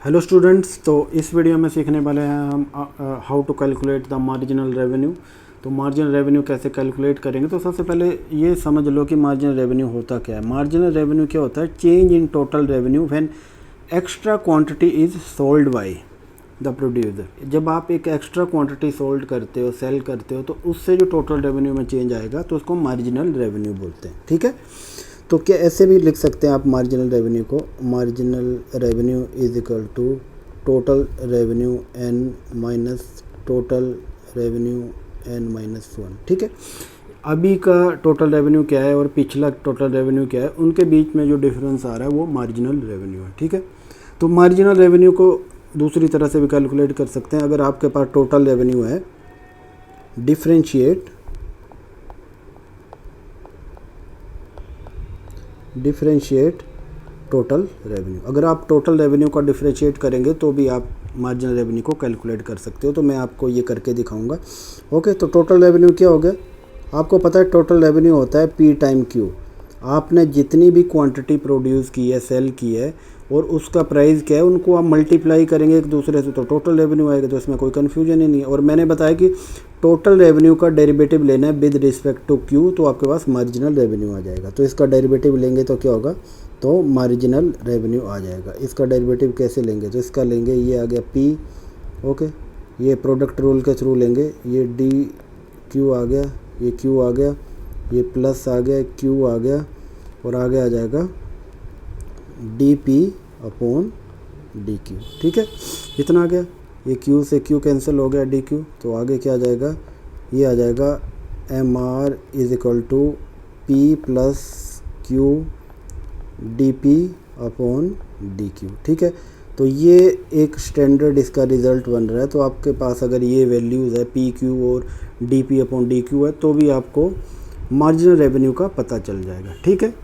Hello students, तो इस video में सीखने वाले हैं हम how to calculate the marginal revenue. तो मार्जिनल रेवेन्यू कैसे कैलकुलेट करेंगे। तो सबसे पहले ये समझ लो कि मार्जिनल रेवेन्यू होता क्या है। मार्जिनल रेवेन्यू क्या होता है? Change in total revenue when extra quantity is sold by the producer. जब आप एक एक्स्ट्रा क्वांटिटी सोल्ड करते हो, सेल करते हो, तो उससे जो टोटल रेवेन्यू में चेंज आएगा तो उसको मार्जिनल रेवेन्यू बोलते हैं। ठीक है, तो क्या ऐसे भी लिख सकते हैं आप मार्जिनल रेवेन्यू को, marginal revenue is equal to total revenue n minus total revenue n minus 1। ठीक है, अभी का टोटल रेवेन्यू क्या है और पिछला टोटल रेवेन्यू क्या है, उनके बीच में जो डिफरेंस आ रहा है वो मार्जिनल रेवेन्यू है। ठीक है, तो मार्जिनल रेवेन्यू को दूसरी तरह से भी कैलकुलेट कर सकते हैं। अगर आपके पास टोटल रेवेन्यू है, डिफरेंशिएट टोटल रेवेन्यू। अगर आप टोटल रेवेन्यू का डिफरेंशिएट करेंगे तो भी आप मार्जिनल रेवेन्यू को कैलकुलेट कर सकते हो। तो मैं आपको ये करके दिखाऊंगा। ओके, तो टोटल रेवेन्यू क्या हो गया? आपको पता है टोटल रेवेन्यू होता है P टाइम Q। आपने जितनी भी क्वांटिटी प्रोड्यूस की है, सेल की है, और उसका प्राइस क्या है, उनको आप मल्टीप्लाई करेंगे एक दूसरे से तो टोटल रेवेन्यू आएगा। तो इसमें कोई कन्फ्यूजन ही नहीं है। और मैंने बताया कि टोटल रेवेन्यू का डेरिवेटिव लेना है विद रिस्पेक्ट टू Q, तो आपके पास मार्जिनल रेवेन्यू आ जाएगा। तो इसका डेरिवेटिव लेंगे तो क्या होगा? तो मार्जिनल रेवेन्यू आ जाएगा। इसका डेरिवेटिव कैसे लेंगे? तो इसका लेंगे, ये आ गया P। ओके, ये प्रोडक्ट रूल के थ्रू लेंगे, ये डी क्यू आ गया, ये Q आ गया, ये प्लस आ गया, Q आ गया, और आगे आ जाएगा dP अपॉन dQ। ठीक है, इतना आ गया। ये Q से Q कैंसिल हो गया, dQ। तो आगे क्या आ जाएगा? ये आ जाएगा MR is equal to P plus Q dP upon dQ। ठीक है, तो ये एक स्टैंडर्ड इसका रिज़ल्ट बन रहा है। तो आपके पास अगर ये वैल्यूज़ है PQ और dP अपॉन dQ है तो भी आपको मार्जिनल रेवेन्यू का पता चल जाएगा। ठीक है,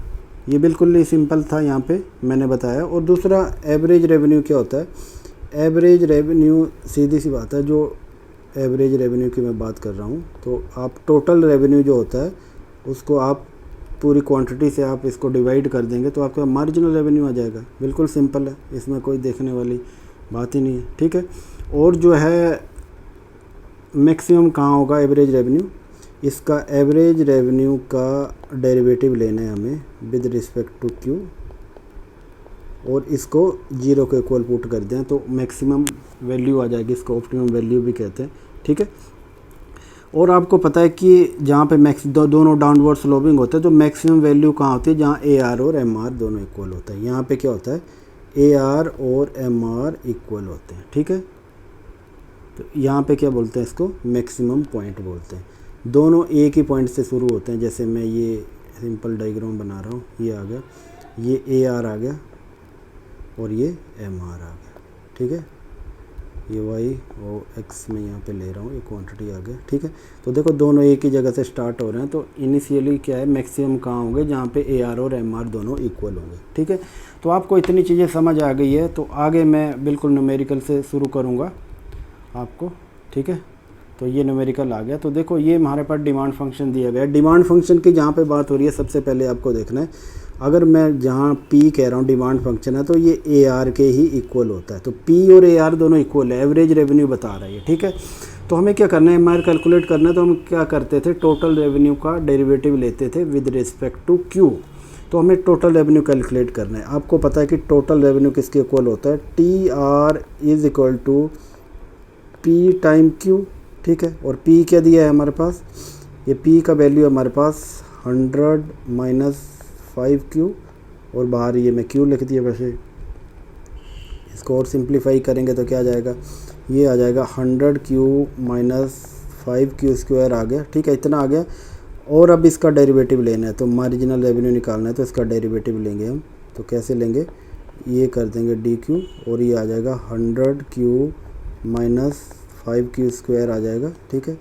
ये बिल्कुल ही सिंपल था, यहाँ पे मैंने बताया। और दूसरा एवरेज रेवेन्यू क्या होता है? एवरेज रेवेन्यू सीधी सी बात है, जो एवरेज रेवेन्यू की मैं बात कर रहा हूँ, तो आप टोटल रेवेन्यू जो होता है उसको आप पूरी क्वांटिटी से आप इसको डिवाइड कर देंगे तो आपका मार्जिनल रेवेन्यू आ जाएगा। बिल्कुल सिंपल है, इसमें कोई देखने वाली बात ही नहीं है। ठीक है, और जो है मैक्सिमम कहाँ होगा एवरेज रेवेन्यू? इसका एवरेज रेवेन्यू का डेरिवेटिव लेना है हमें विद रिस्पेक्ट टू Q, और इसको 0 के इक्वल पुट कर दें तो मैक्सिमम वैल्यू आ जाएगी। इसको ऑप्टिमम वैल्यू भी कहते हैं। ठीक है, और आपको पता है कि जहाँ पे दोनों डाउनवर्ड स्लोपिंग होते हैं तो मैक्सिमम वैल्यू कहाँ होती है? जहाँ AR और MR दोनों इक्वल होता है। यहाँ पे क्या होता है? AR और MR इक्वल होते हैं। ठीक है, तो यहाँ पे क्या बोलते हैं? इसको मैक्सिमम पॉइंट बोलते हैं। दोनों एक ही पॉइंट से शुरू होते हैं। जैसे मैं ये सिंपल डायग्राम बना रहा हूँ, ये आ गया, ये AR आ गया और ये MR आ गया। ठीक है, ये Y और X में यहाँ पे ले रहा हूँ, ये क्वांटिटी आ गया। ठीक है, तो देखो दोनों एक ही जगह से स्टार्ट हो रहे हैं। तो इनिशियली क्या है, मैक्सिमम कहाँ होंगे? जहाँ पे AR और MR दोनों इक्वल होंगे। ठीक है, तो आपको इतनी चीज़ें समझ आ गई है। तो आगे मैं बिल्कुल न्यूमेरिकल से शुरू करूँगा आपको। ठीक है, तो ये न्यूमेरिकल आ गया। तो देखो ये हमारे पास डिमांड फंक्शन दिया गया है। डिमांड फंक्शन की जहाँ पे बात हो रही है, सबसे पहले आपको देखना है, अगर मैं जहाँ P कह रहा हूँ डिमांड फंक्शन है, तो ये AR के ही इक्वल होता है। तो P और AR दोनों इक्वल है, एवरेज रेवेन्यू बता रहा है ये। ठीक है, तो हमें क्या करना है, MR कैलकुलेट करना है। तो हम क्या करते थे? टोटल रेवेन्यू का डेरिवेटिव लेते थे विद रिस्पेक्ट टू Q। तो हमें टोटल रेवेन्यू कैलकुलेट करना है। आपको पता है कि टोटल रेवेन्यू किसके इक्वल होता है? TR is equal to P time Q। ठीक है, और P क्या दिया है हमारे पास? ये P का वैल्यू हमारे पास 100 माइनस 5Q, और बाहर ये मैं Q लिख दिया। वैसे इसको और सिंप्लीफाई करेंगे तो क्या आ जाएगा? ये आ जाएगा 100Q माइनस 5Q स्क्वायर आ गया। ठीक है, इतना आ गया। और अब इसका डेरिवेटिव लेना है, तो मार्जिनल रेवेन्यू निकालना है, तो इसका डेरिवेटिव लेंगे हम। तो कैसे लेंगे? ये कर देंगे dQ, और ये आ जाएगा 100Q माइनस 5Q स्क्वायर आ जाएगा। ठीक है,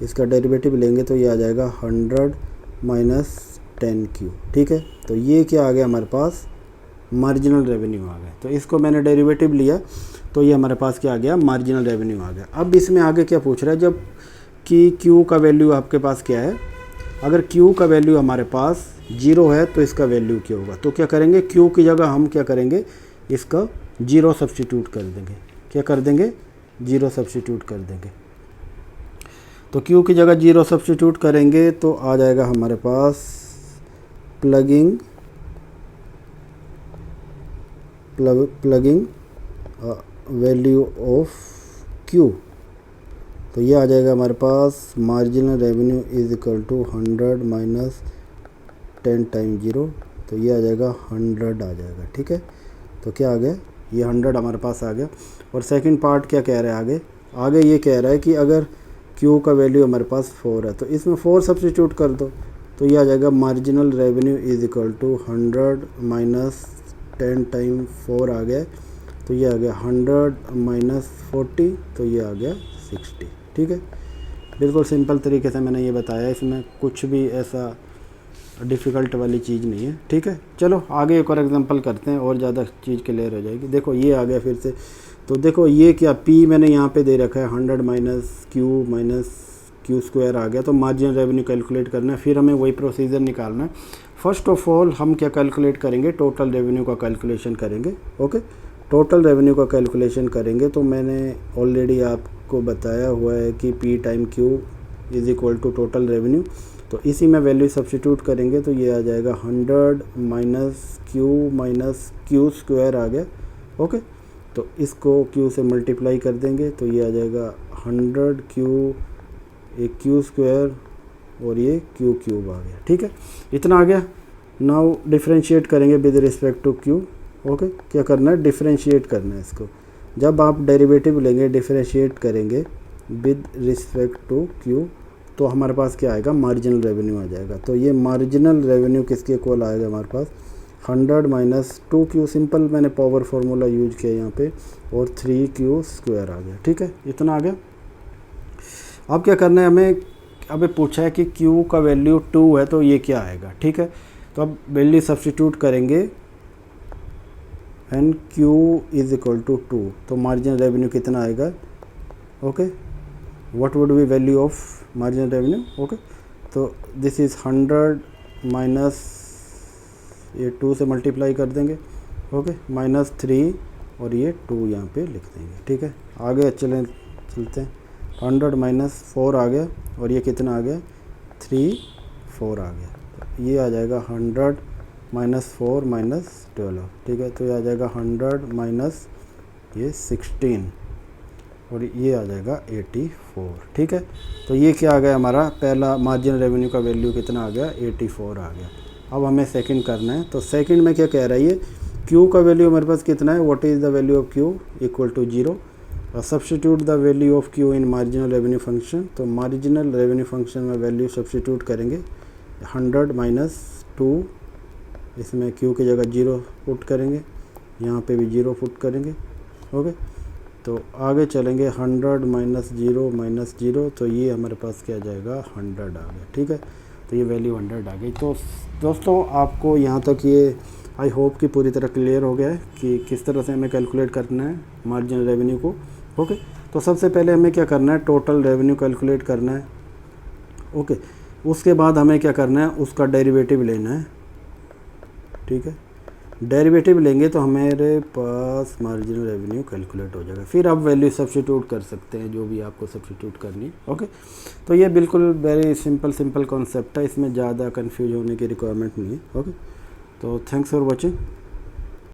इसका डेरिवेटिव लेंगे तो ये आ जाएगा 100 माइनस 10Q। ठीक है, तो ये क्या आ गया हमारे पास? मार्जिनल रेवेन्यू आ गया। तो इसको मैंने डेरिवेटिव लिया तो ये हमारे पास क्या आ गया? मार्जिनल रेवेन्यू आ गया। अब इसमें आगे क्या पूछ रहा है, जब कि Q का वैल्यू आपके पास क्या है? अगर Q का वैल्यू हमारे पास 0 है तो इसका वैल्यू क्या होगा? तो क्या करेंगे? Q की जगह हम क्या करेंगे? इसका जीरो सब्स्टिट्यूट कर देंगे। क्या कर देंगे? जीरो सब्स्टिट्यूट कर देंगे। तो क्यू की जगह जीरो सब्स्टिट्यूट करेंगे तो आ जाएगा हमारे पास प्लगिंग वैल्यू ऑफ क्यू। तो ये आ जाएगा हमारे पास marginal revenue is equal to 100 minus 10 time zero. तो ये आ जाएगा 100 आ जाएगा। ठीक है, तो क्या आ गया? ये 100 हमारे पास आ गया। और सेकंड पार्ट क्या कह रहा है आगे ये कह रहा है कि अगर क्यू का वैल्यू हमारे पास 4 है तो इसमें 4 सब्स्टिट्यूट कर दो। तो ये आ जाएगा marginal revenue is equal to 100 minus 10 time 4 आ गया। तो ये आ गया 100 माइनस 40, तो ये आ गया 60। ठीक है, बिल्कुल सिंपल तरीके से मैंने ये बताया, इसमें कुछ भी ऐसा डिफ़िकल्ट वाली चीज़ नहीं है। ठीक है, चलो आगे एक और एग्जांपल करते हैं और ज़्यादा चीज़ क्लियर हो जाएगी। देखो ये आ गया फिर से। तो देखो ये क्या पी मैंने यहाँ पे दे रखा है 100 माइनस क्यू स्क्वायर आ गया। तो मार्जिनल रेवेन्यू कैलकुलेट करना है, फिर हमें वही प्रोसीजर निकालना है। फर्स्ट ऑफ ऑल हम क्या कैलकुलेट करेंगे? टोटल रेवेन्यू का कैलकुलेशन करेंगे। ओके, टोटल रेवेन्यू का कैलकुलेशन करेंगे तो मैंने ऑलरेडी आपको बताया हुआ है कि P time Q is equal to total revenue. तो इसी में वैल्यू सब्स्टिट्यूट करेंगे तो ये आ जाएगा 100 माइनस क्यू स्क्वायर आ गया। ओके, तो इसको क्यू से मल्टीप्लाई कर देंगे तो ये आ जाएगा 100 क्यू स्क्वायर और ये क्यू क्यूब आ गया। ठीक है, इतना आ गया। नाउ डिफरेंशिएट करेंगे with respect to Q. Okay, क्या करना है? डिफरेंशिएट करना है इसको। जब आप डेरिवेटिव लेंगे, डिफरेंशिएट करेंगे विद रिस्पेक्ट टू क्यू, तो हमारे पास क्या आएगा? मार्जिनल रेवेन्यू आ जाएगा। तो ये मार्जिनल रेवेन्यू किसके इक्वल आएगा हमारे पास? 100 माइनस 2Q, सिंपल मैंने पावर फार्मूला यूज किया यहाँ पे, और 3Q स्क्वायर आ गया। ठीक है, इतना आ गया। अब क्या करना है हमें? अबे पूछा है कि Q का वैल्यू 2 है तो ये क्या आएगा? ठीक है, तो अब वैल्यू सब्स्टिट्यूट करेंगे and Q is equal to 2, तो मार्जिनल रेवेन्यू कितना आएगा? Okay, what would be value of marginal revenue? Okay, तो दिस इज़ 100 माइनस ये 2 से मल्टीप्लाई कर देंगे। ओके, माइनस 3 और ये 2 यहाँ पे लिख देंगे। ठीक है, आगे चलते हैं। 100 माइनस 4 आ गया और ये कितना आ गया? 4 आ गया। ये आ जाएगा 100 माइनस 4 माइनस 12। ठीक है, तो ये आ जाएगा 100 माइनस ये 16 और ये आ जाएगा 84। ठीक है, तो ये क्या आ गया हमारा? पहला मार्जिनल रेवेन्यू का वैल्यू कितना आ गया? 84 आ गया। अब हमें सेकंड करना है। तो सेकंड में क्या कह रहा है? ये क्यू का वैल्यू हमारे पास कितना है? What is the value of Q? Equal to 0। Substitute the value of Q in marginal revenue function. तो मार्जिनल रेवेन्यू फंक्शन में वैल्यू सब्स्टिट्यूट करेंगे 100 माइनस 2, इसमें क्यू की जगह 0 पुट करेंगे, यहाँ पे भी 0 पुट करेंगे। ओके, तो आगे चलेंगे 100 माइनस 0, तो ये हमारे पास क्या जाएगा? 100 आ गया। ठीक है, तो ये वैल्यू 100 आ गई। तो दोस्तों आपको यहाँ तक ये आई होप कि पूरी तरह क्लियर हो गया है कि किस तरह से हमें कैलकुलेट करना है मार्जिनल रेवेन्यू को। ओके, तो सबसे पहले हमें क्या करना है? टोटल रेवेन्यू कैलकुलेट करना है। ओके, उसके बाद हमें क्या करना है? उसका डेरिवेटिव लेना है। ठीक है, डेरिवेटिव लेंगे तो हमारे पास मार्जिनल रेवेन्यू कैलकुलेट हो जाएगा। फिर आप वैल्यू सब्स्टिट्यूट कर सकते हैं जो भी आपको सब्स्टिट्यूट करनी है। ओके, तो ये बिल्कुल वेरी सिंपल कॉन्सेप्ट है, इसमें ज़्यादा कंफ्यूज होने की रिक्वायरमेंट नहीं है। ओके, तो थैंक्स फॉर वॉचिंग।